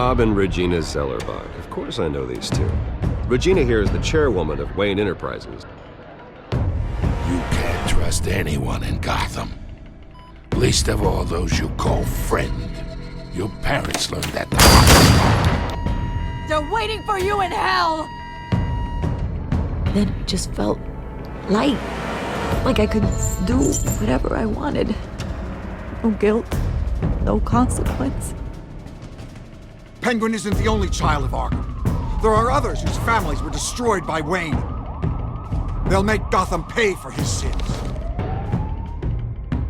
Bob and Regina Zellerbach. Of course I know these two. Regina here is the chairwoman of Wayne Enterprises. You can't trust anyone in Gotham. Least of all those you call friend. Your parents learned that the hard way. They're waiting for you in hell! Then it just felt light. Like I could do whatever I wanted. No guilt, no consequence. Penguin isn't the only child of Arkham. There are others whose families were destroyed by Wayne. They'll make Gotham pay for his sins.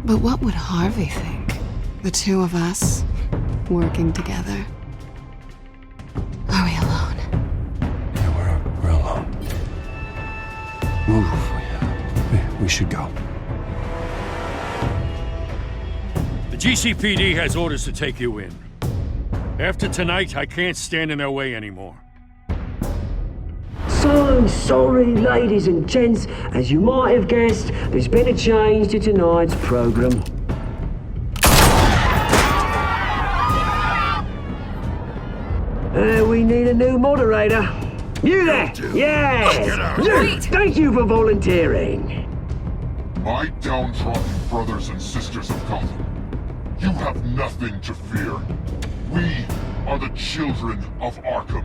But what would Harvey think? The two of us, working together. Are we alone? Yeah, we're alone. Move. We should go. The GCPD has orders to take you in. After tonight, I can't stand in their way anymore. So sorry, ladies and gents. As you might have guessed, there's been a change to tonight's program. We need a new moderator. You there? Yeah! Wait. Thank you for volunteering. My downtrodden brothers and sisters of Gotham, you have nothing to fear. We are the children of Arkham.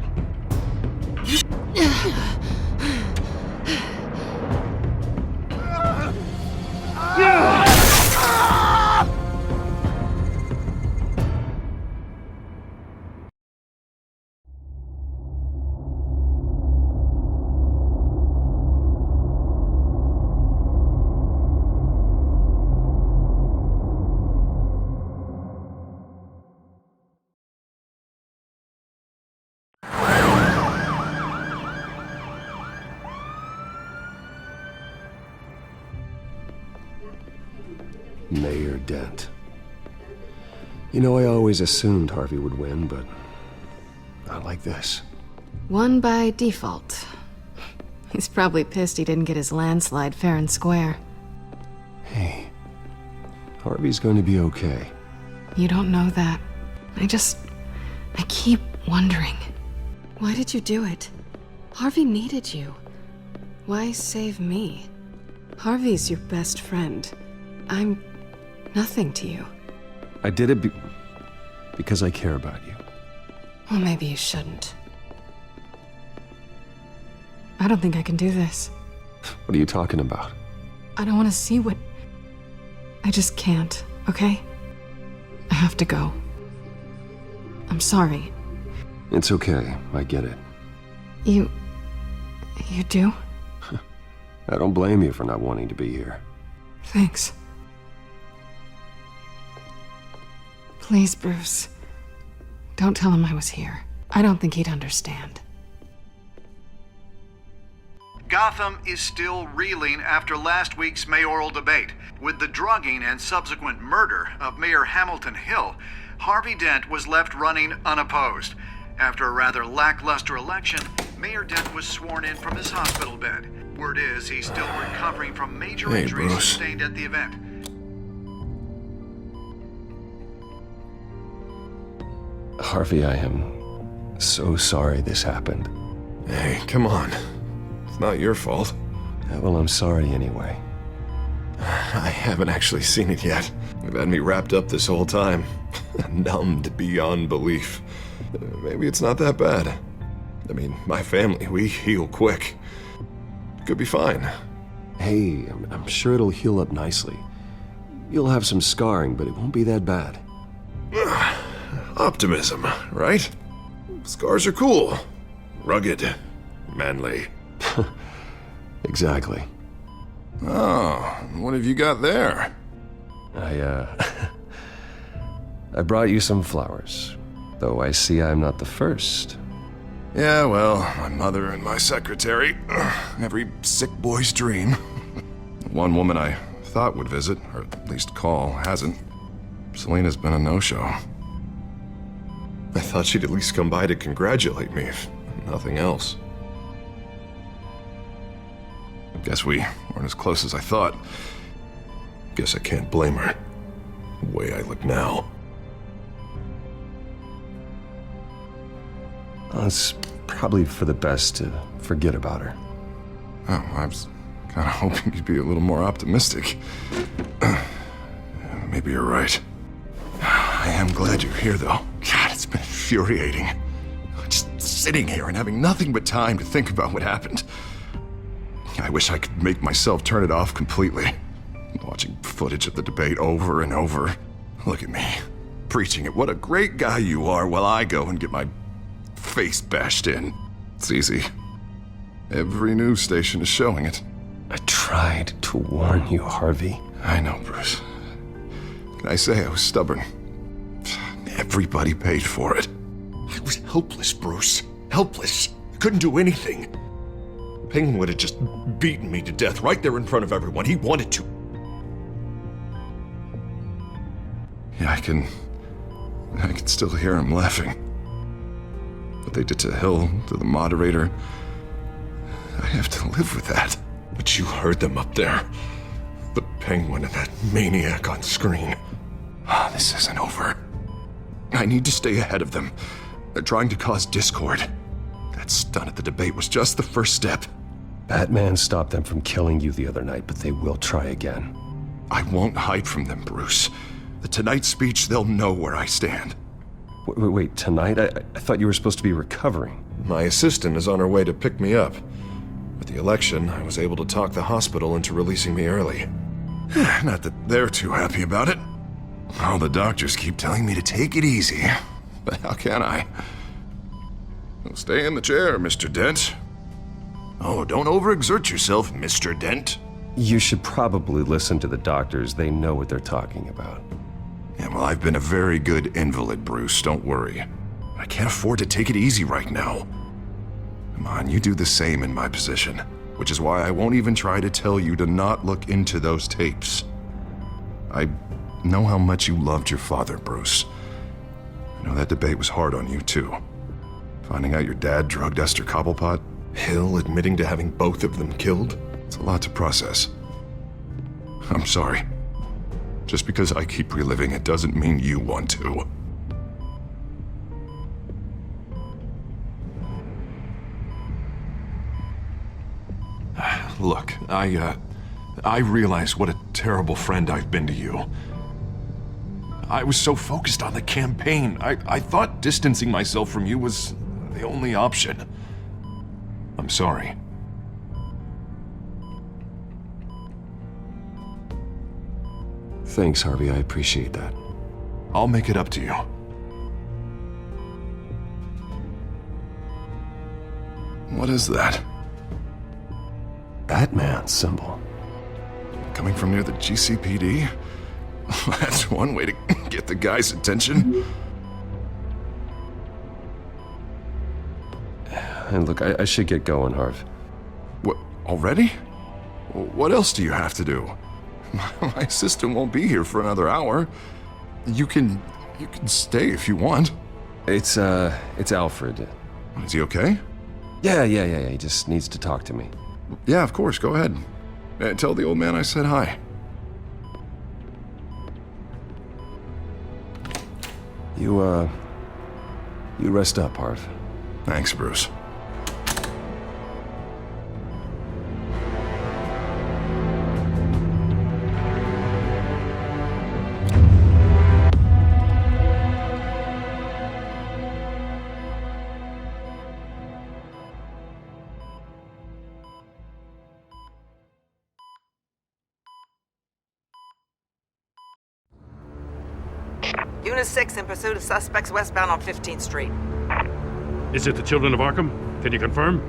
Mayor Dent. You know, I always assumed Harvey would win, but not like this. Won by default. He's probably pissed he didn't get his landslide fair and square. Hey, Harvey's going to be okay. You don't know that. I keep wondering. Why did you do it? Harvey needed you. Why save me? Harvey's your best friend. I'm nothing to you. I did it because I care about you. Well, maybe you shouldn't. I don't think I can do this. What are you talking about? I don't want to see what... I just can't, okay? I have to go. I'm sorry. It's okay. I get it. You do? I don't blame you for not wanting to be here. Thanks. Please, Bruce. Don't tell him I was here. I don't think he'd understand. Gotham is still reeling after last week's mayoral debate. With the drugging and subsequent murder of Mayor Hamilton Hill, Harvey Dent was left running unopposed. After a rather lackluster election, Mayor Dent was sworn in from his hospital bed. Word is he's still recovering from major injuries Bruce. sustained at the event. Harvey, I am so sorry this happened. Hey, come on. It's not your fault. Well, I'm sorry anyway. I haven't actually seen it yet. They've had me wrapped up this whole time. Numbed beyond belief. Maybe it's not that bad. I mean, my family, we heal quick. Could be fine. Hey, I'm sure it'll heal up nicely. You'll have some scarring, but it won't be that bad. Optimism, right? Scars are cool. Rugged. Manly. Exactly. Oh, what have you got there? I brought you some flowers. Though I see I'm not the first. Yeah, well, my mother and my secretary. Every sick boy's dream. One woman I thought would visit, or at least call, hasn't. Selena's been a no-show. I thought she'd at least come by to congratulate me, if nothing else. Guess we weren't as close as I thought. Guess I can't blame her. The way I look now. Well, it's probably for the best to forget about her. Oh, I was kind of hoping you'd be a little more optimistic. Maybe you're right. I am glad you're here, though. God, it's been infuriating. Just sitting here and having nothing but time to think about what happened. I wish I could make myself turn it off completely. Watching footage of the debate over and over. Look at me, preaching it. What a great guy you are, while I go and get my face bashed in. It's easy. Every news station is showing it. I tried to warn you, Harvey. I know, Bruce. Can I say I was stubborn? Everybody paid for it. I was helpless, Bruce. Helpless. I couldn't do anything. Penguin would have just beaten me to death right there in front of everyone. He wanted to. Yeah, I can still hear him laughing. What they did to Hill, to the moderator, I have to live with that. But you heard them up there. The Penguin and that maniac on screen. This isn't over. I need to stay ahead of them. They're trying to cause discord. That stunt at the debate was just the first step. Batman stopped them from killing you the other night, but they will try again. I won't hide from them, Bruce. The Tonight speech, they'll know where I stand. Wait, tonight? I thought you were supposed to be recovering. My assistant is on her way to pick me up. With the election, I was able to talk the hospital into releasing me early. Not that they're too happy about it. All the doctors keep telling me to take it easy. But how can I? Well, stay in the chair, Mr. Dent. Oh, don't overexert yourself, Mr. Dent. You should probably listen to the doctors. They know what they're talking about. Yeah, well, I've been a very good invalid, Bruce. Don't worry. I can't afford to take it easy right now. Come on, you do the same in my position. Which is why I won't even try to tell you to not look into those tapes. I know how much you loved your father, Bruce. I know that debate was hard on you, too. Finding out your dad drugged Esther Cobblepot, Hill admitting to having both of them killed, it's a lot to process. I'm sorry. Just because I keep reliving it doesn't mean you want to. Look, I realize what a terrible friend I've been to you. I was so focused on the campaign. I thought distancing myself from you was the only option. I'm sorry. Thanks, Harvey. I appreciate that. I'll make it up to you. What is that? Batman symbol. Coming from near the GCPD? That's one way to get the guy's attention. And look, I should get going, Harv. What, already? What else do you have to do? My assistant won't be here for another hour. You can stay if you want. It's Alfred. Is he okay? Yeah. He just needs to talk to me. Yeah, of course. Go ahead. Tell the old man I said hi. You rest up, Harv. Thanks, Bruce. Unit 6 in pursuit of suspects westbound on 15th Street. Is it the Children of Arkham? Can you confirm?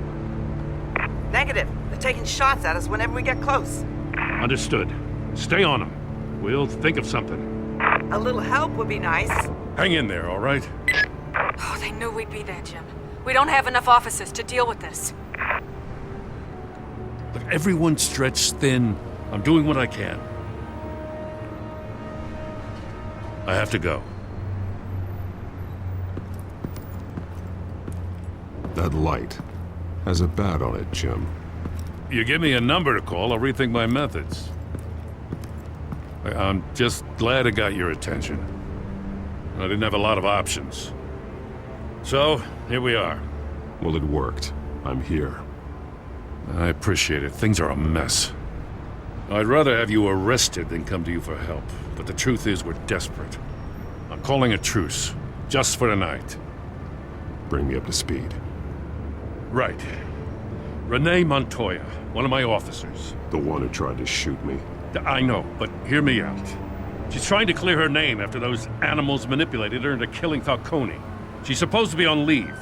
Negative. They're taking shots at us whenever we get close. Understood. Stay on them. We'll think of something. A little help would be nice. Hang in there, all right? Oh, they knew we'd be there, Jim. We don't have enough officers to deal with this. Look, everyone's stretched thin. I'm doing what I can. I have to go. That light has a bat on it, Jim. You give me a number to call, I'll rethink my methods. I'm just glad I got your attention. I didn't have a lot of options. So, here we are. Well, it worked. I'm here. I appreciate it. Things are a mess. I'd rather have you arrested than come to you for help. But the truth is, we're desperate. I'm calling a truce. Just for tonight. Bring me up to speed. Right. Renee Montoya, one of my officers. The one who tried to shoot me. I know, but hear me out. She's trying to clear her name after those animals manipulated her into killing Falcone. She's supposed to be on leave,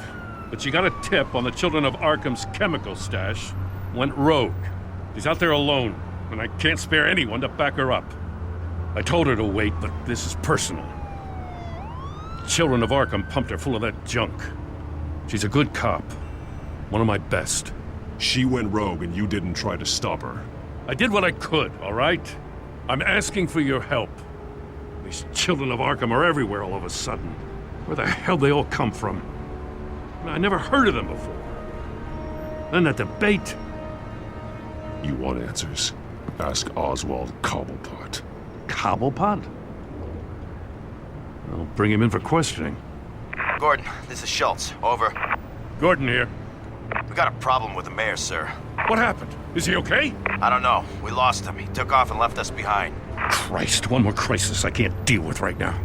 but she got a tip on the Children of Arkham's chemical stash, went rogue. She's out there alone, and I can't spare anyone to back her up. I told her to wait, but this is personal. Children of Arkham pumped her full of that junk. She's a good cop. One of my best. She went rogue and you didn't try to stop her. I did what I could, all right? I'm asking for your help. These Children of Arkham are everywhere all of a sudden. Where the hell they all come from? I never heard of them before. Then that debate. You want answers? Ask Oswald Cobblepot. Cobblepot? I'll bring him in for questioning. Gordon, this is Schultz. Over. Gordon here. We got a problem with the mayor, sir. What happened? Is he okay? I don't know. We lost him. He took off and left us behind. Christ, one more crisis I can't deal with right now.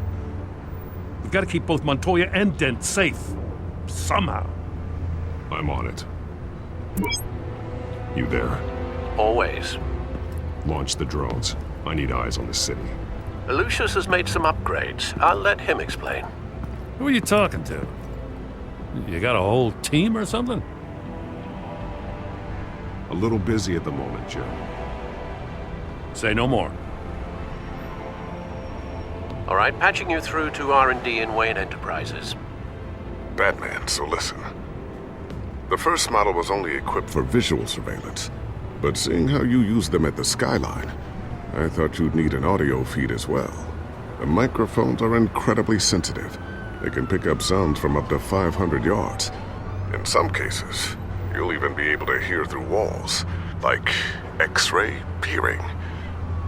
We've got to keep both Montoya and Dent safe. Somehow. I'm on it. You there? Always. Launch the drones. I need eyes on the city. Lucius has made some upgrades. I'll let him explain. Who are you talking to? You got a whole team or something? A little busy at the moment, Joe. Say no more. All right, patching you through to R&D in Wayne Enterprises. Batman, so listen. The first model was only equipped for visual surveillance, but seeing how you use them at the Skyline, I thought you'd need an audio feed as well. The microphones are incredibly sensitive. They can pick up sounds from up to 500 yards. In some cases, you'll even be able to hear through walls, like X-ray peering.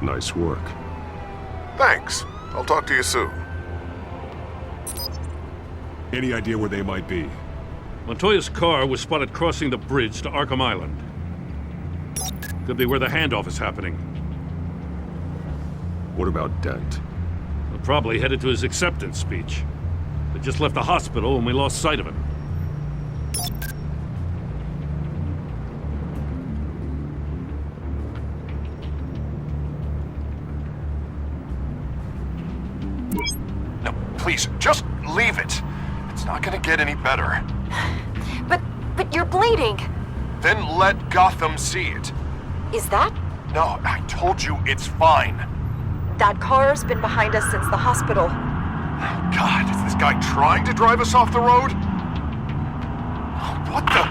Nice work. Thanks. I'll talk to you soon. Any idea where they might be? Montoya's car was spotted crossing the bridge to Arkham Island. Could be where the handoff is happening. What about Dent? We're probably headed to his acceptance speech. They just left the hospital and we lost sight of him. No, please, just leave it. It's not gonna get any better. But you're bleeding. Then let Gotham see it. Is that? No, I told you it's fine. That car's been behind us since the hospital. God, is this guy trying to drive us off the road? What the?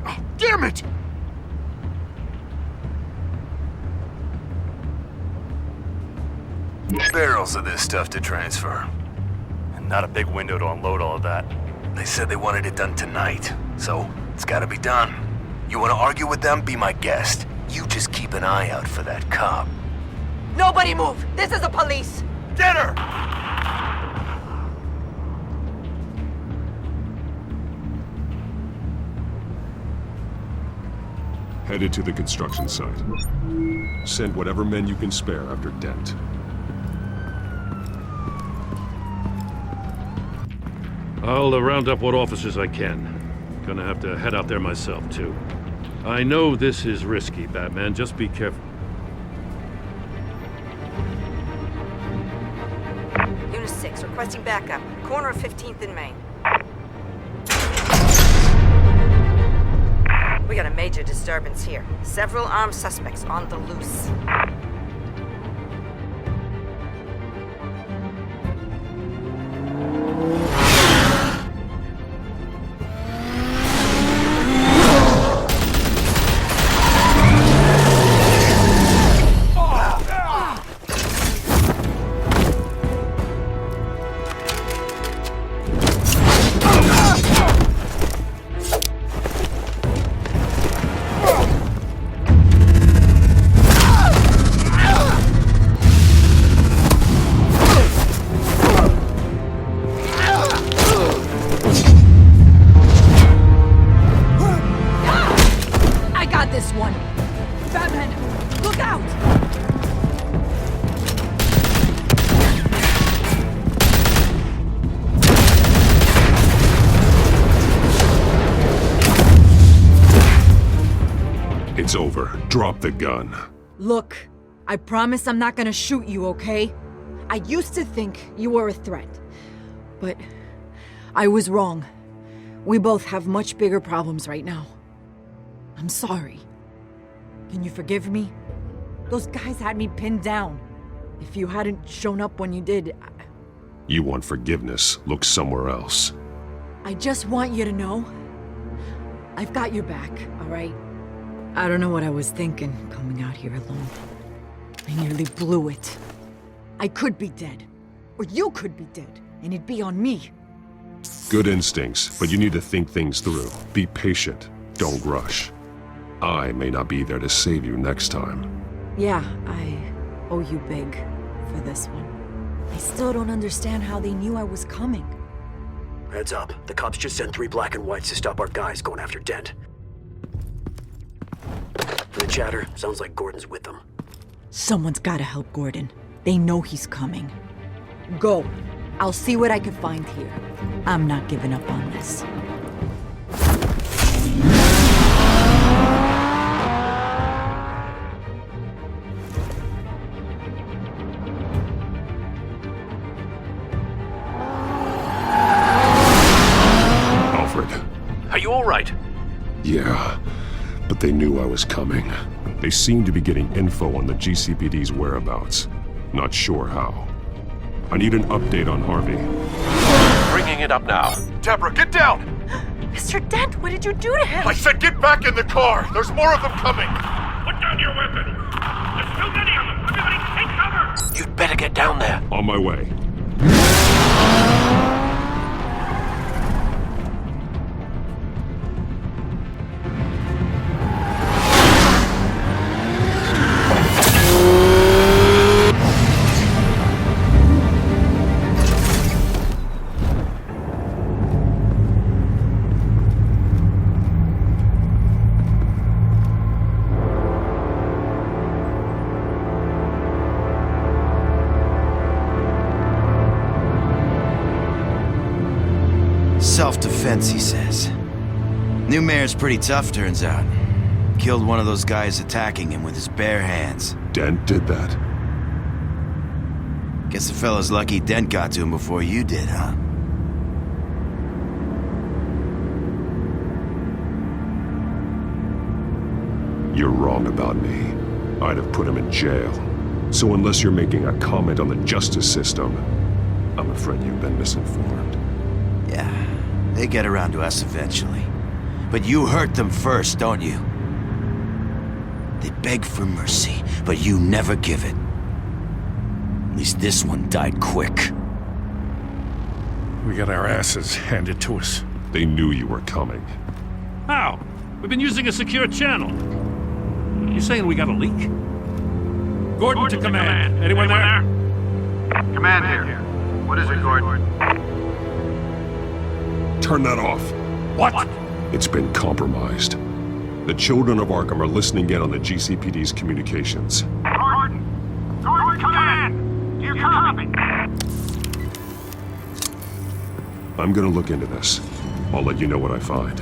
Oh, damn it! Barrels of this stuff to transfer. And not a big window to unload all of that. They said they wanted it done tonight, so it's gotta be done. You wanna argue with them? Be my guest. You just keep an eye out for that cop. Nobody move! This is the police! Get her! Headed to the construction site. Send whatever men you can spare after Dent. I'll round up what officers I can. Gonna have to head out there myself, too. I know this is risky, Batman. Just be careful. Unit 6, requesting backup. Corner of 15th and Main. We got a major disturbance here. Several armed suspects on the loose. this one. Batman, look out! It's over. Drop the gun. Look, I promise I'm not gonna shoot you, okay? I used to think you were a threat, but I was wrong. We both have much bigger problems right now. I'm sorry. Can you forgive me? Those guys had me pinned down. If you hadn't shown up when you did, You want forgiveness? Look somewhere else. I just want you to know, I've got your back, all right? I don't know what I was thinking coming out here alone. I nearly blew it. I could be dead. Or you could be dead, and it'd be on me. Good instincts, but you need to think things through. Be patient. Don't rush. I may not be there to save you next time. Yeah, I owe you big for this one. I still don't understand how they knew I was coming. Heads up. The cops just sent 3 black and whites to stop our guys going after Dent. From the chatter, sounds like Gordon's with them. Someone's gotta help Gordon. They know he's coming. Go. I'll see what I can find here. I'm not giving up on this. Alfred. Are you all right? Yeah, but they knew I was coming. They seem to be getting info on the GCPD's whereabouts. Not sure how. I need an update on Harvey. Bringing it up now. Deborah, get down! Mr. Dent, what did you do to him? I said get back in the car! There's more of them coming! Put down your weapon! There's too many of them! Everybody take cover! You'd better get down there. On my way. Self-defense, he says. New mayor's pretty tough, turns out. Killed one of those guys attacking him with his bare hands. Dent did that? Guess the fella's lucky Dent got to him before you did, huh? You're wrong about me. I'd have put him in jail. So unless you're making a comment on the justice system, I'm afraid you've been misinformed. Yeah, they get around to us eventually. But you hurt them first, don't you? They beg for mercy, but you never give it. At least this one died quick. We got our asses handed to us. They knew you were coming. How? We've been using a secure channel. You saying we got a leak? Gordon to command. Anyone there? Command here. What is it, Gordon? Turn that off. What? It's been compromised. The children of Arkham are listening in on the GCPD's communications. Gordon! Gordon, command! Do you copy? I'm gonna look into this. I'll let you know what I find.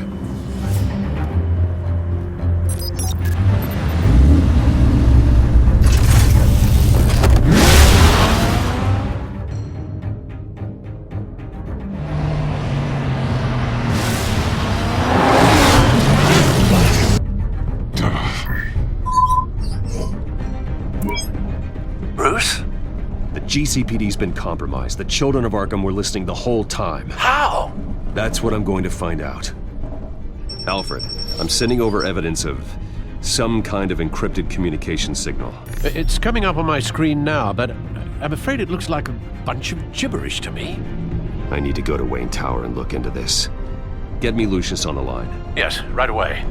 Bruce? The GCPD's been compromised. The children of Arkham were listening the whole time. How? That's what I'm going to find out. Alfred, I'm sending over evidence of some kind of encrypted communication signal. It's coming up on my screen now, but I'm afraid it looks like a bunch of gibberish to me. I need to go to Wayne Tower and look into this. Get me Lucius on the line. Yes, right away.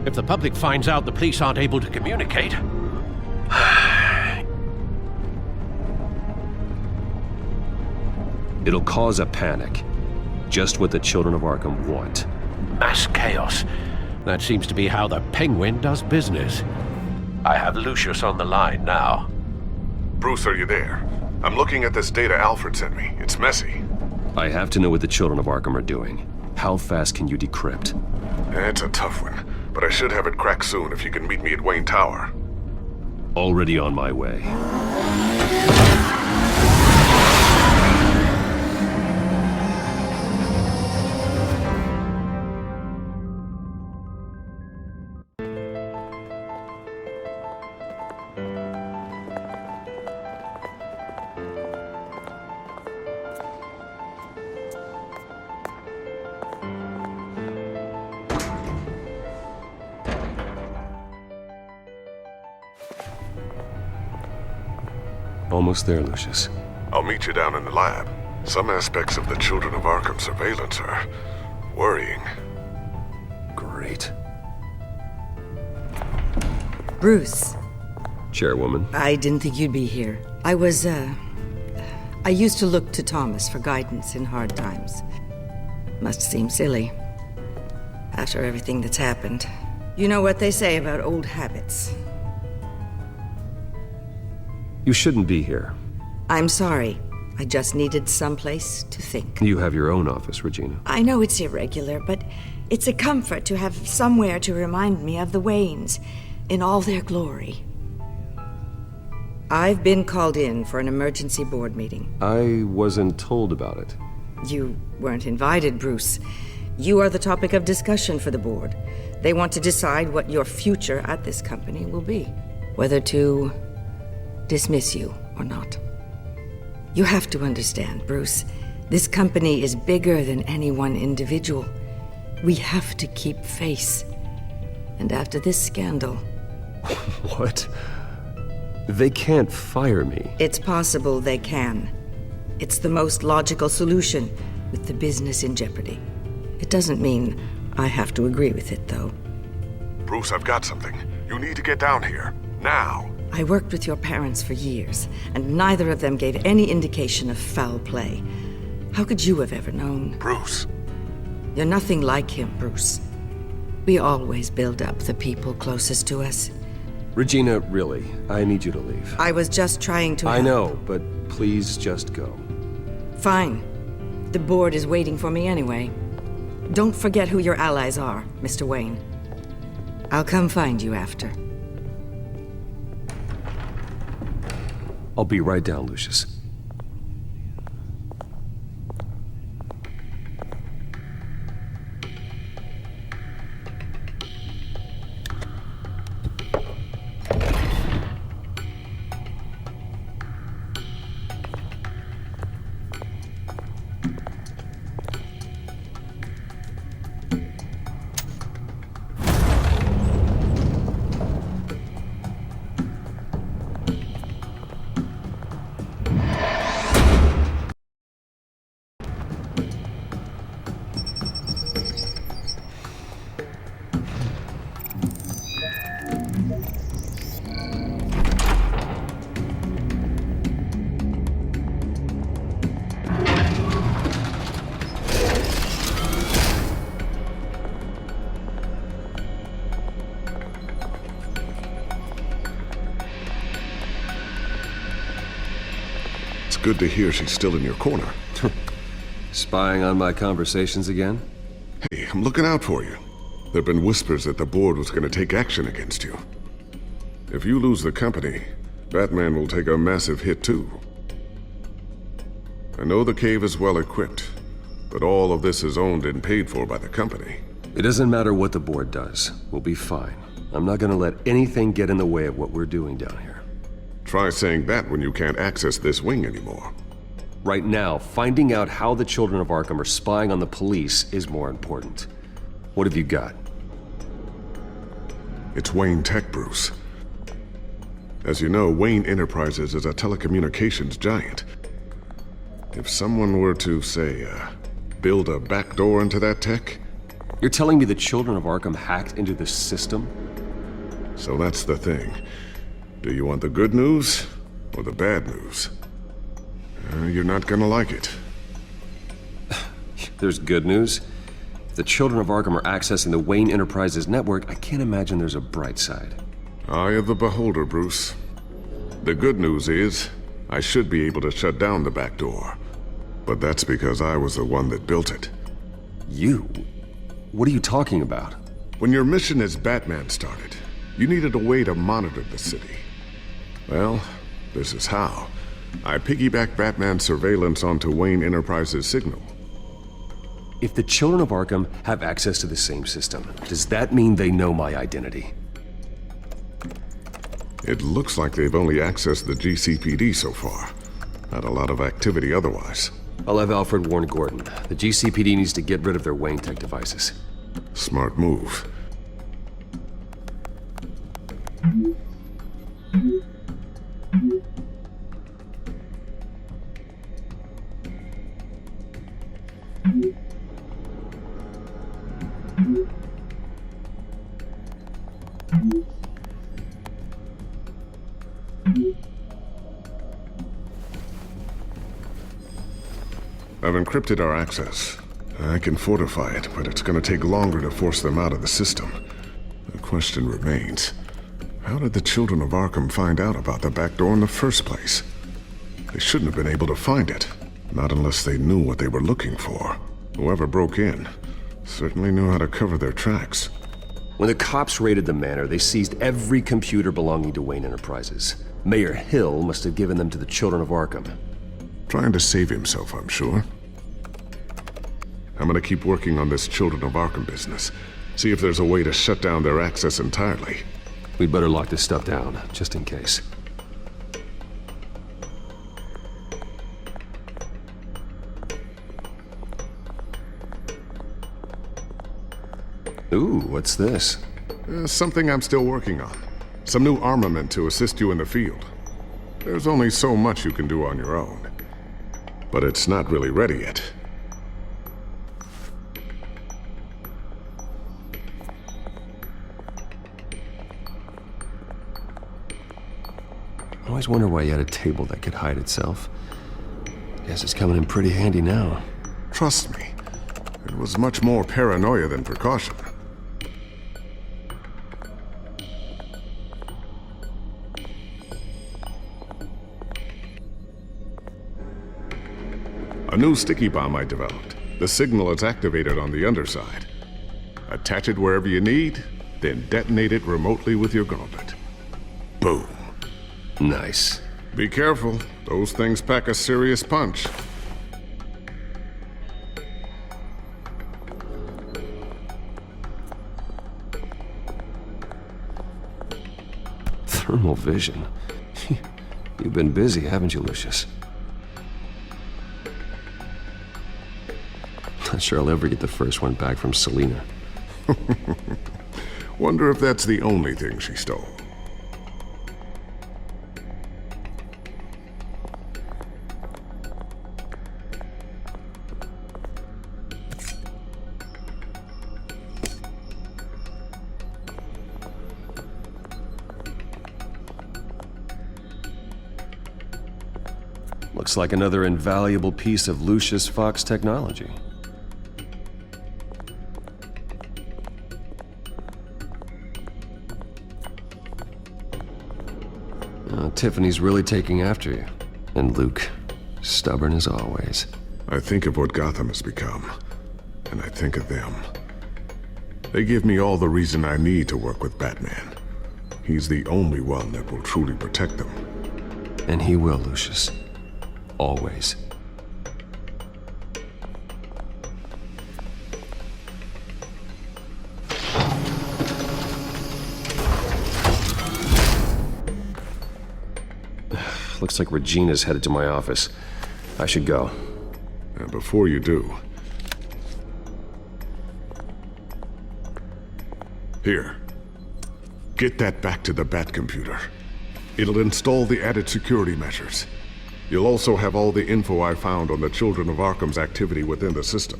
If the public finds out the police aren't able to communicate... It'll cause a panic. Just what the children of Arkham want. Mass chaos. That seems to be how the Penguin does business. I have Lucius on the line now. Bruce, are you there? I'm looking at this data Alfred sent me. It's messy. I have to know what the children of Arkham are doing. How fast can you decrypt? It's a tough one, but I should have it cracked soon if you can meet me at Wayne Tower. Already on my way. Almost there, Lucius. I'll meet you down in the lab. Some aspects of the Children of Arkham surveillance are worrying. Great. Bruce. Chairwoman. I didn't think you'd be here. I used to look to Thomas for guidance in hard times. Must seem silly. After everything that's happened. You know what they say about old habits. You shouldn't be here. I'm sorry. I just needed someplace to think. You have your own office, Regina. I know it's irregular, but it's a comfort to have somewhere to remind me of the Waynes in all their glory. I've been called in for an emergency board meeting. I wasn't told about it. You weren't invited, Bruce. You are the topic of discussion for the board. They want to decide what your future at this company will be. Whether to dismiss you or not. You have to understand, Bruce. This company is bigger than any one individual. We have to keep face. And after this scandal... What? They can't fire me. It's possible they can. It's the most logical solution with the business in jeopardy. It doesn't mean I have to agree with it, though. Bruce, I've got something. You need to get down here. Now. I worked with your parents for years, and neither of them gave any indication of foul play. How could you have ever known? Bruce. You're nothing like him, Bruce. We always build up the people closest to us. Regina, really, I need you to leave. I was just trying to I help. know, but please just go. Fine. The board is waiting for me anyway. Don't forget who your allies are, Mr. Wayne. I'll come find you after. I'll be right down, Lucius. Good to hear she's still in your corner. Spying on my conversations again? Hey, I'm looking out for you. There've been whispers that the board was going to take action against you. If you lose the company, Batman will take a massive hit too. I know the cave is well equipped, but all of this is owned and paid for by the company. It doesn't matter what the board does. We'll be fine. I'm not gonna let anything get in the way of what we're doing down here. Try saying that when you can't access this wing anymore. Right now, finding out how the Children of Arkham are spying on the police is more important. What have you got? It's Wayne Tech, Bruce. As you know, Wayne Enterprises is a telecommunications giant. If someone were to, say, build a backdoor into that tech... You're telling me the Children of Arkham hacked into this system? So that's the thing. Do you want the good news or the bad news? You're not gonna like it. There's good news. If the children of Arkham are accessing the Wayne Enterprises network, I can't imagine there's a bright side. Eye of the beholder, Bruce. The good news is, I should be able to shut down the back door. But that's because I was the one that built it. You? What are you talking about? When your mission as Batman started, you needed a way to monitor the city. Well, this is how. I piggybacked Batman's surveillance onto Wayne Enterprises' signal. If the children of Arkham have access to the same system, does that mean they know my identity? It looks like they've only accessed the GCPD so far. Not a lot of activity otherwise. I'll have Alfred warn Gordon. The GCPD needs to get rid of their Wayne Tech devices. Smart move. I've encrypted our access. I can fortify it, but it's gonna take longer to force them out of the system. The question remains, how did the children of Arkham find out about the back door in the first place? They shouldn't have been able to find it, not unless they knew what they were looking for. Whoever broke in certainly knew how to cover their tracks. When the cops raided the manor, they seized every computer belonging to Wayne Enterprises. Mayor Hill must have given them to the children of Arkham. Trying to save himself, I'm sure. I'm gonna keep working on this Children of Arkham business. See if there's a way to shut down their access entirely. We'd better lock this stuff down, just in case. Ooh, what's this? Something I'm still working on. Some new armament to assist you in the field. There's only so much you can do on your own. But it's not really ready yet. I always wonder why you had a table that could hide itself. Guess it's coming in pretty handy now. Trust me, it was much more paranoia than precaution. A new sticky bomb I developed. The signal is activated on the underside. Attach it wherever you need, then detonate it remotely with your gauntlet. Boom. Nice. Be careful. Those things pack a serious punch. Thermal vision. You've been busy, haven't you, Lucius? Not sure I'll ever get the first one back from Selina. Wonder if that's the only thing she stole. Looks like another invaluable piece of Lucius Fox technology. Tiffany's really taking after you. And Luke, stubborn as always. I think of what Gotham has become, and I think of them. They give me all the reason I need to work with Batman. He's the only one that will truly protect them. And he will, Lucius. Always. Looks like Regina's headed to my office. I should go. And before you do... Here. Get that back to the Bat computer. It'll install the added security measures. You'll also have all the info I found on the Children of Arkham's activity within the system.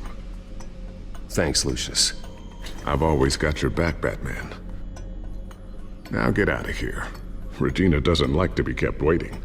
Thanks, Lucius. I've always got your back, Batman. Now get out of here. Regina doesn't like to be kept waiting.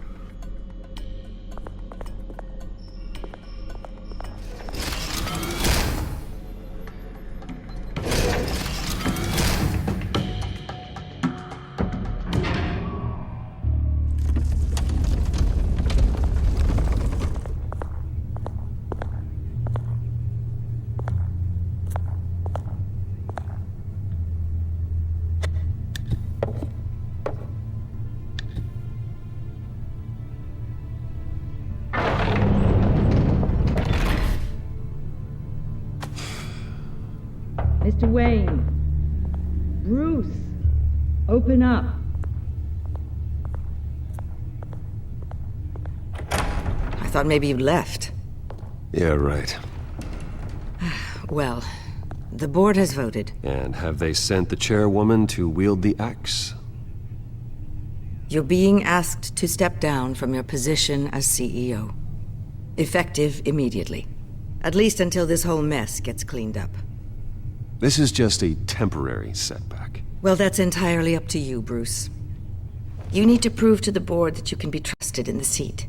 Wayne. Bruce, open up. I thought maybe you'd left. Yeah, right. Well, the board has voted. And have they sent the chairwoman to wield the axe? You're being asked to step down from your position as CEO. Effective immediately. At least until this whole mess gets cleaned up. This is just a temporary setback. Well, that's entirely up to you, Bruce. You need to prove to the board that you can be trusted in the seat.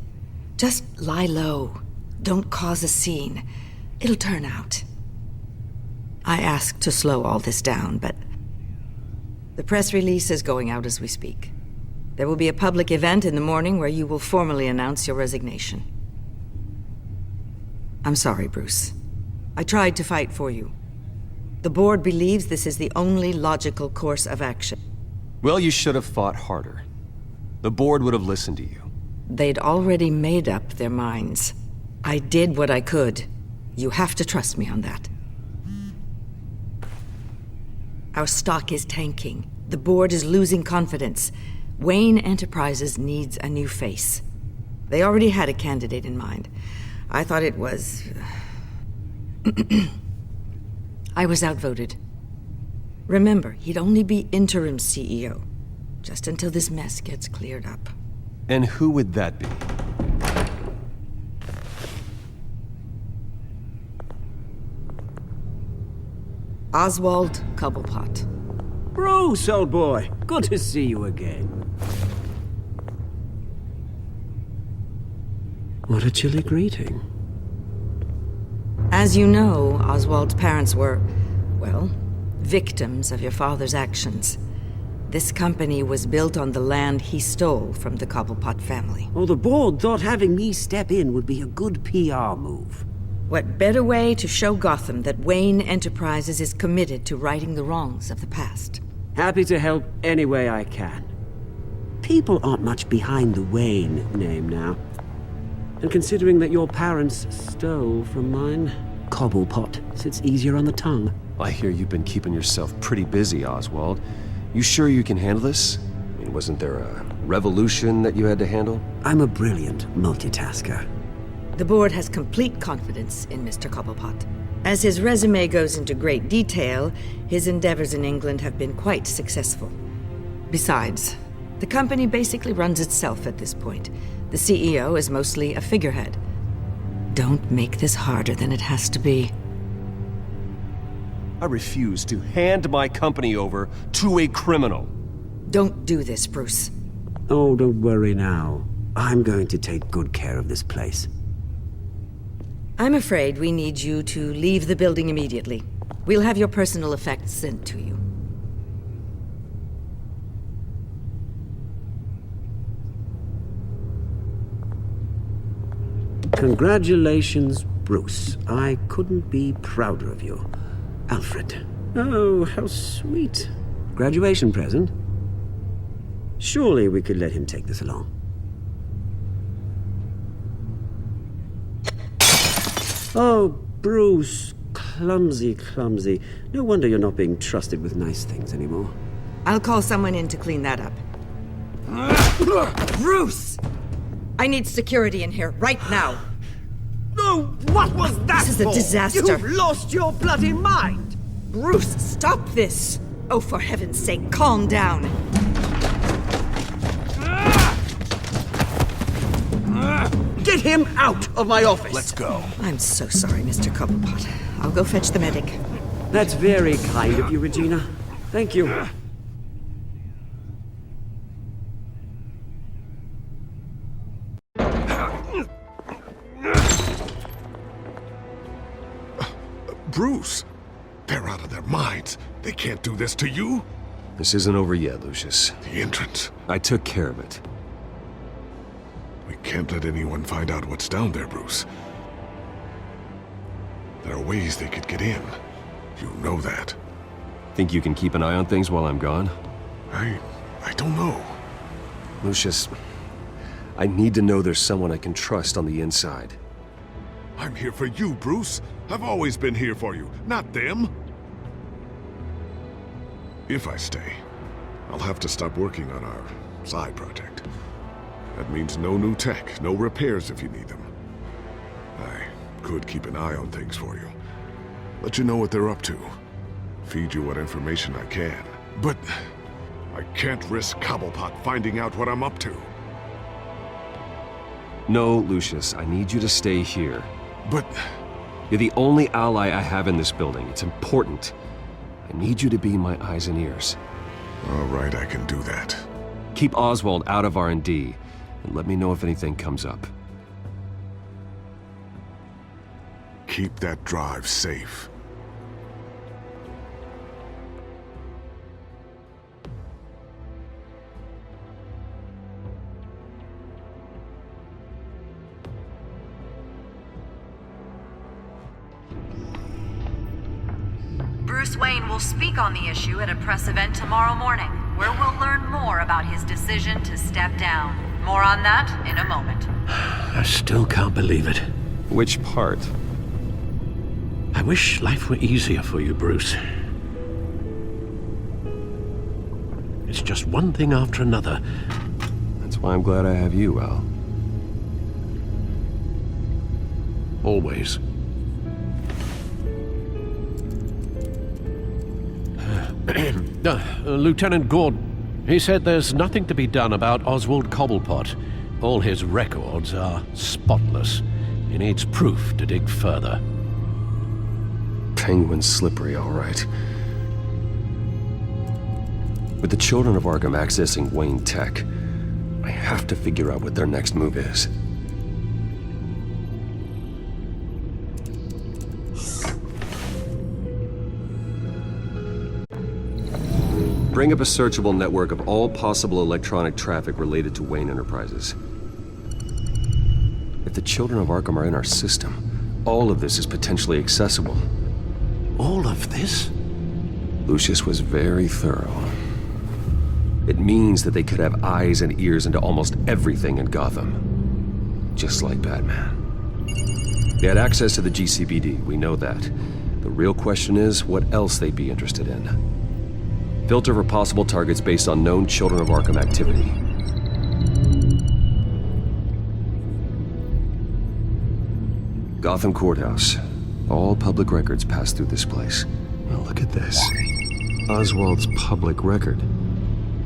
Just lie low. Don't cause a scene. It'll turn out. I asked to slow all this down, but the press release is going out as we speak. There will be a public event in the morning where you will formally announce your resignation. I'm sorry, Bruce. I tried to fight for you. The board believes this is the only logical course of action. Well, you should have fought harder. The board would have listened to you. They'd already made up their minds. I did what I could. You have to trust me on that. Our stock is tanking. The board is losing confidence. Wayne Enterprises needs a new face. They already had a candidate in mind. I thought it was... I was outvoted. Remember, he'd only be interim CEO, just until this mess gets cleared up. And who would that be? Oswald Cobblepot. Bruce, old boy. Good to see you again. What a chilly greeting. As you know, Oswald's parents were, well, victims of your father's actions. This company was built on the land he stole from the Cobblepot family. Oh, the board thought having me step in would be a good PR move. What better way to show Gotham that Wayne Enterprises is committed to righting the wrongs of the past? Happy to help any way I can. People aren't much behind the Wayne name now. And considering that your parents stole from mine, Cobblepot sits easier on the tongue. I hear you've been keeping yourself pretty busy, Oswald. You sure you can handle this? I mean, wasn't there a revolution that you had to handle? I'm a brilliant multitasker. The board has complete confidence in Mr. Cobblepot. As his resume goes into great detail, his endeavors in England have been quite successful. Besides, the company basically runs itself at this point. The CEO is mostly a figurehead. Don't make this harder than it has to be. I refuse to hand my company over to a criminal. Don't do this, Bruce. Oh, don't worry now. I'm going to take good care of this place. I'm afraid we need you to leave the building immediately. We'll have your personal effects sent to you. Congratulations, Bruce. I couldn't be prouder of you. Alfred. Oh, how sweet. Graduation present? Surely we could let him take this along. Oh, Bruce. Clumsy, clumsy. No wonder you're not being trusted with nice things anymore. I'll call someone in to clean that up. Bruce! I need security in here, right now. No, what was that? This is a disaster. You've lost your bloody mind! Bruce, stop this! Oh, for heaven's sake, calm down. Get him out of my office! Let's go. I'm so sorry, Mr. Cobblepot. I'll go fetch the medic. That's very kind of you, Regina. Thank you. Bruce, they're out of their minds. They can't do this to you. This isn't over yet, Lucius. The entrance. I took care of it. We can't let anyone find out what's down there, Bruce. There are ways they could get in. You know that. Think you can keep an eye on things while I'm gone? I don't know. Lucius, I need to know there's someone I can trust on the inside. I'm here for you, Bruce. I've always been here for you, not them. If I stay, I'll have to stop working on our side project. That means no new tech, no repairs if you need them. I could keep an eye on things for you. Let you know what they're up to. Feed you what information I can. But I can't risk Cobblepot finding out what I'm up to. No, Lucius, I need you to stay here. But... You're the only ally I have in this building. It's important. I need you to be my eyes and ears. All right, I can do that. Keep Oswald out of R&D, and let me know if anything comes up. Keep that drive safe. Bruce Wayne will speak on the issue at a press event tomorrow morning, where we'll learn more about his decision to step down. More on that in a moment. I still can't believe it. Which part? I wish life were easier for you, Bruce. It's just one thing after another. That's why I'm glad I have you, Al. Always. Lieutenant Gordon, he said there's nothing to be done about Oswald Cobblepot. All his records are spotless. He needs proof to dig further. Penguin's slippery, all right. With the children of Arkham accessing Wayne Tech, I have to figure out what their next move is. Bring up a searchable network of all possible electronic traffic related to Wayne Enterprises. If the children of Arkham are in our system, all of this is potentially accessible. All of this? Lucius was very thorough. It means that they could have eyes and ears into almost everything in Gotham. Just like Batman. They had access to the GCPD, we know that. The real question is what else they'd be interested in. Filter for possible targets based on known Children of Arkham activity. Gotham Courthouse. All public records pass through this place. Well, look at this. Oswald's public record.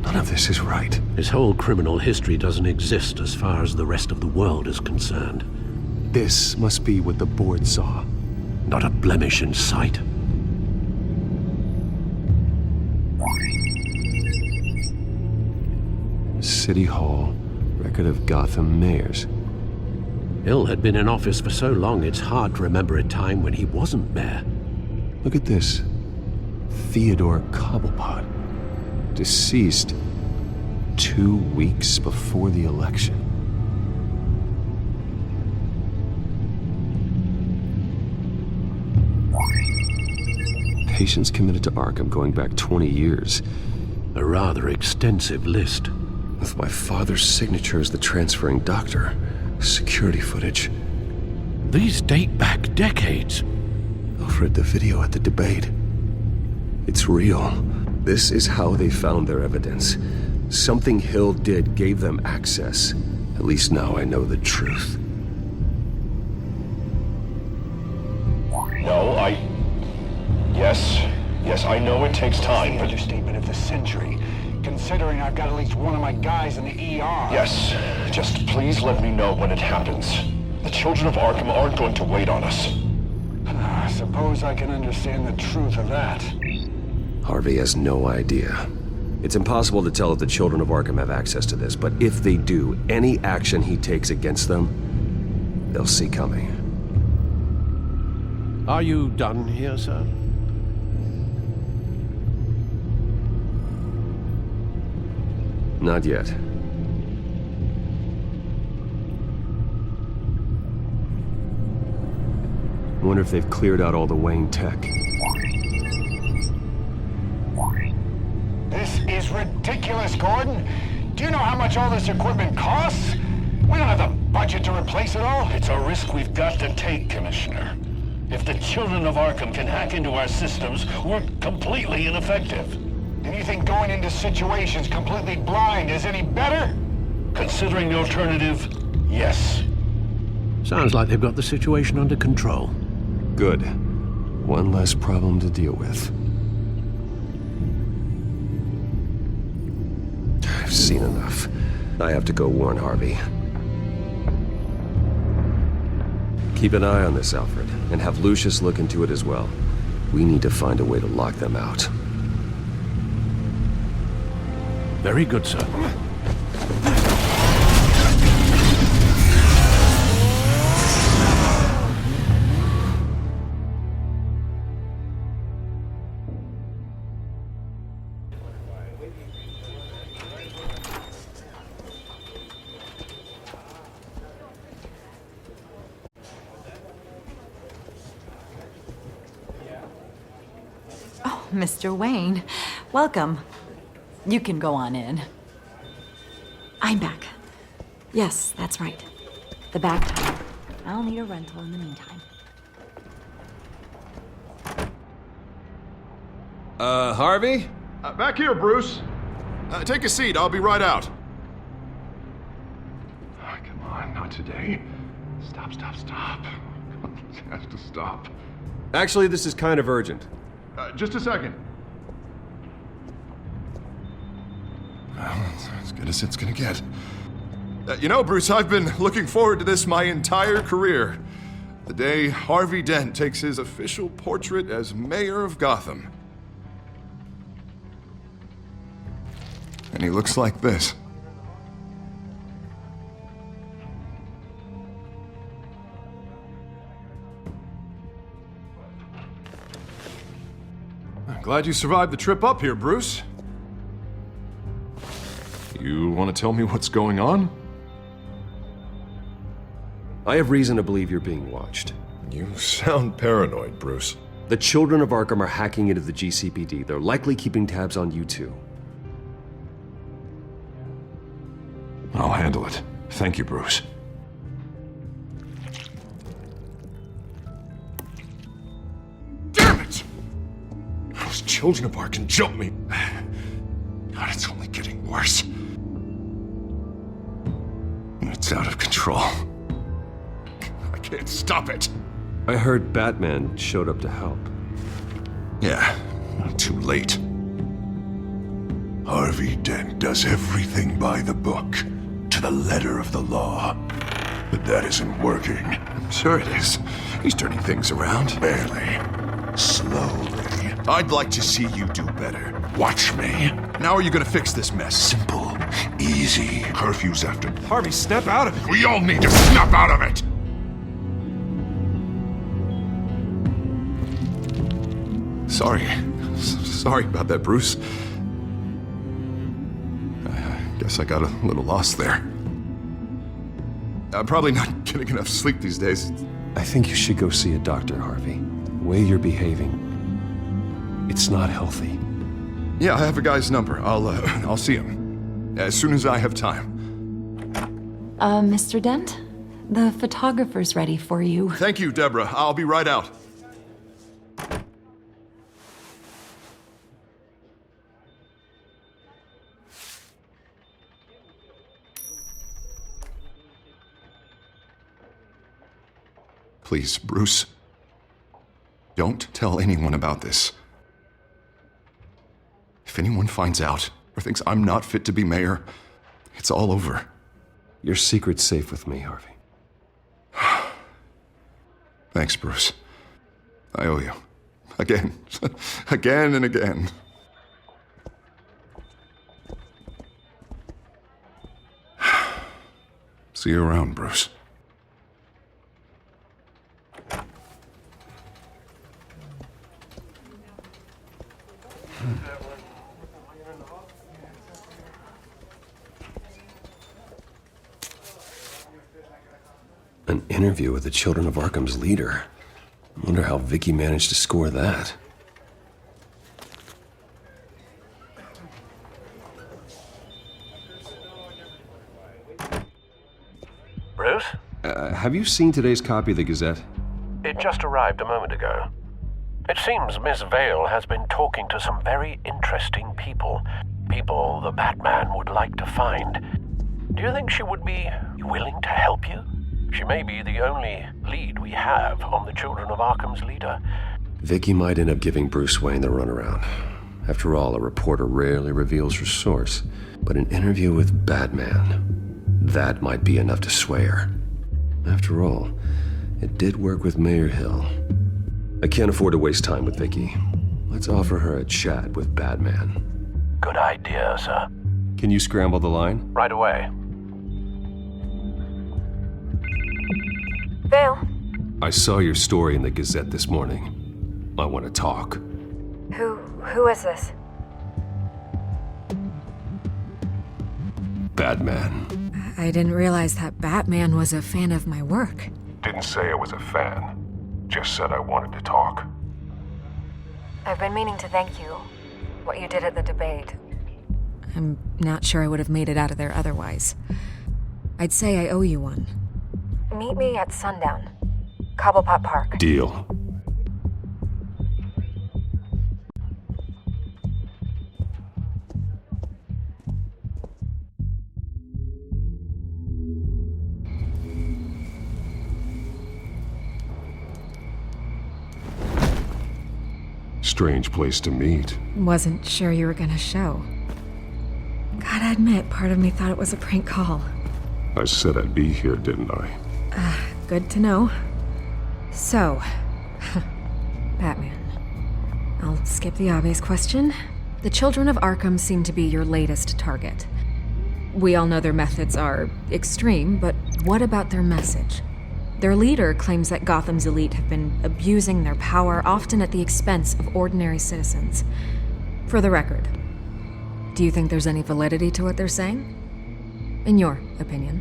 None of this is right. His whole criminal history doesn't exist as far as the rest of the world is concerned. This must be what the board saw. Not a blemish in sight. City Hall, record of Gotham mayors. Hill had been in office for so long, it's hard to remember a time when he wasn't mayor. Look at this. Theodore Cobblepot. Deceased 2 weeks before the election. Patients committed to Arkham going back 20 years. A rather extensive list. With my father's signature as the transferring doctor. Security footage. These date back decades. I've read the video at the debate. It's real. This is how they found their evidence. Something Hill did gave them access. At least now I know the truth. No, Yes, I know it takes time, but... Understatement of the century, considering I've got at least one of my guys in the ER. Yes, just please let me know when it happens. The children of Arkham aren't going to wait on us. I suppose I can understand the truth of that. Harvey has no idea. It's impossible to tell if the children of Arkham have access to this, but if they do, any action he takes against them, they'll see coming. Are you done here, sir? Not yet. I wonder if they've cleared out all the Wayne tech. This is ridiculous, Gordon. Do you know how much all this equipment costs? We don't have the budget to replace it all. It's a risk we've got to take, Commissioner. If the children of Arkham can hack into our systems, we're completely ineffective. And you think going into situations completely blind is any better? Considering the alternative, yes. Sounds like they've got the situation under control. Good. One less problem to deal with. I've seen enough. I have to go warn Harvey. Keep an eye on this, Alfred, and have Lucius look into it as well. We need to find a way to lock them out. Very good, sir. Mr. Wayne, welcome. You can go on in. I'm back. Yes, that's right. The back tire. I'll need a rental in the meantime. Harvey? Back here, Bruce. Take a seat, I'll be right out. Oh, come on, not today. Stop. It has to stop. Actually, this is kind of urgent. Just a second. Well, it's as good as it's gonna get. You know, Bruce, I've been looking forward to this my entire career. The day Harvey Dent takes his official portrait as mayor of Gotham. And he looks like this. I'm glad you survived the trip up here, Bruce. You want to tell me what's going on? I have reason to believe you're being watched. You sound paranoid, Bruce. The children of Arkham are hacking into the GCPD. They're likely keeping tabs on you too. I'll handle it. Thank you, Bruce. Damn it! Those children of Arkham jumped me. God, it's only getting worse. It's out of control. I can't stop it. I heard Batman showed up to help. Yeah, too late. Harvey Dent does everything by the book, to the letter of the law. But that isn't working. Sure it is. He's turning things around. Barely. Slowly. I'd like to see you do better. Watch me. Now are you gonna fix this mess? Simple. Easy. Curfews after... Harvey, snap out of it. We all need to snap out of it! Sorry about that, Bruce. I guess I got a little lost there. I'm probably not getting enough sleep these days. I think you should go see a doctor, Harvey. The way you're behaving, it's not healthy. Yeah, I have a guy's number. I'll see him as soon as I have time. Mr. Dent? The photographer's ready for you. Thank you, Deborah. I'll be right out. Please, Bruce. Don't tell anyone about this. If anyone finds out or thinks I'm not fit to be mayor, it's all over. Your secret's safe with me, Harvey. Thanks, Bruce. I owe you. Again. Again and again. See you around, Bruce. An interview with the Children of Arkham's leader. I wonder how Vicky managed to score that. Bruce? Have you seen today's copy of the Gazette? It just arrived a moment ago. It seems Miss Vale has been talking to some very interesting people. People the Batman would like to find. Do you think she would be willing to help you? She may be the only lead we have on the Children of Arkham's leader. Vicky might end up giving Bruce Wayne the runaround. After all, a reporter rarely reveals her source. But an interview with Batman, that might be enough to sway her. After all, it did work with Mayor Hill. I can't afford to waste time with Vicky. Let's offer her a chat with Batman. Good idea, sir. Can you scramble the line? Right away. Vale. I saw your story in the Gazette this morning. I want to talk. Who is this? Batman. I didn't realize that Batman was a fan of my work. Didn't say I was a fan. Just said I wanted to talk. I've been meaning to thank you. What you did at the debate. I'm not sure I would have made it out of there otherwise. I'd say I owe you one. Meet me at sundown. Cobblepot Park. Deal. Strange place to meet. Wasn't sure you were gonna show. Gotta admit, part of me thought it was a prank call. I said I'd be here, didn't I? Good to know. So, Batman. I'll skip the obvious question. The Children of Arkham seem to be your latest target. We all know their methods are extreme, but what about their message? Their leader claims that Gotham's elite have been abusing their power, often at the expense of ordinary citizens. For the record, do you think there's any validity to what they're saying? In your opinion?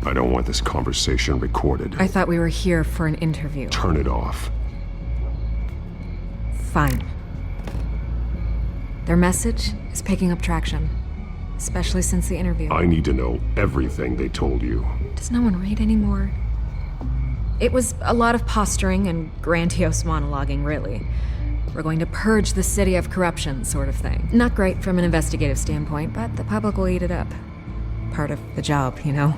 I don't want this conversation recorded. I thought we were here for an interview. Turn it off. Fine. Their message is picking up traction. Especially since the interview. I need to know everything they told you. Does no one read anymore? It was a lot of posturing and grandiose monologuing, really. We're going to purge the city of corruption, sort of thing. Not great from an investigative standpoint, but the public will eat it up. Part of the job, you know?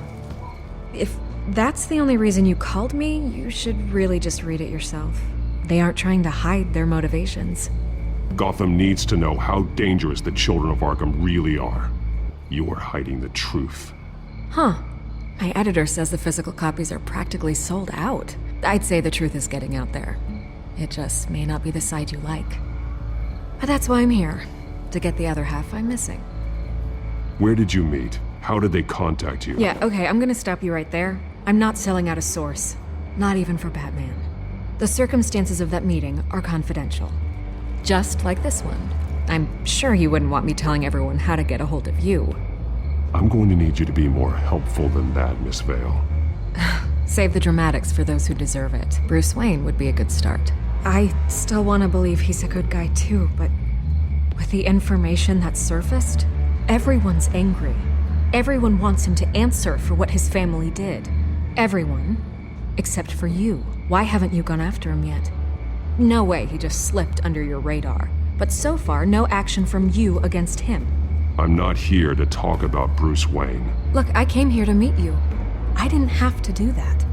If that's the only reason you called me, you should really just read it yourself. They aren't trying to hide their motivations. Gotham needs to know how dangerous the Children of Arkham really are. You are hiding the truth. Huh. My editor says the physical copies are practically sold out. I'd say the truth is getting out there. It just may not be the side you like. But that's why I'm here. To get the other half I'm missing. Where did you meet? How did they contact you? Yeah, okay, I'm gonna stop you right there. I'm not selling out a source. Not even for Batman. The circumstances of that meeting are confidential. Just like this one. I'm sure you wouldn't want me telling everyone how to get a hold of you. I'm going to need you to be more helpful than that, Miss Vale. Save the dramatics for those who deserve it. Bruce Wayne would be a good start. I still want to believe he's a good guy too, but with the information that's surfaced, everyone's angry. Everyone wants him to answer for what his family did. Everyone, except for you. Why haven't you gone after him yet? No way he just slipped under your radar. But so far, no action from you against him. I'm not here to talk about Bruce Wayne. Look, I came here to meet you. I didn't have to do that.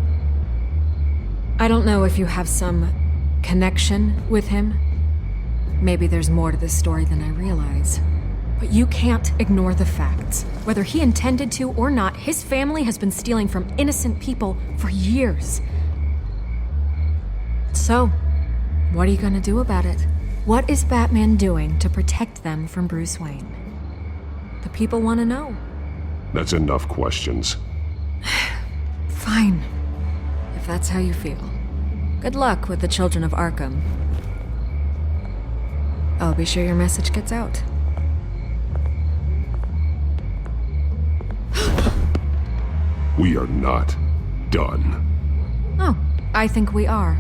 I don't know if you have some connection with him. Maybe there's more to this story than I realize. But you can't ignore the facts. Whether he intended to or not, his family has been stealing from innocent people for years. So, what are you gonna do about it? What is Batman doing to protect them from Bruce Wayne? The people want to know. That's enough questions. Fine. If that's how you feel. Good luck with the Children of Arkham. I'll be sure your message gets out. We are not done. Oh, I think we are.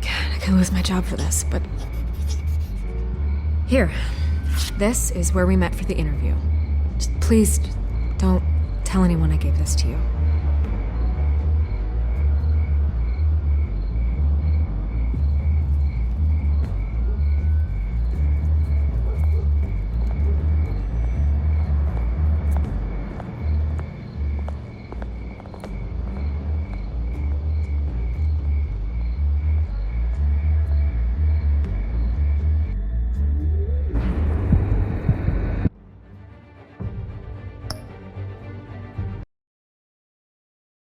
I could lose my job for this, but Here. This is where we met for the interview. Just please don't tell anyone I gave this to you.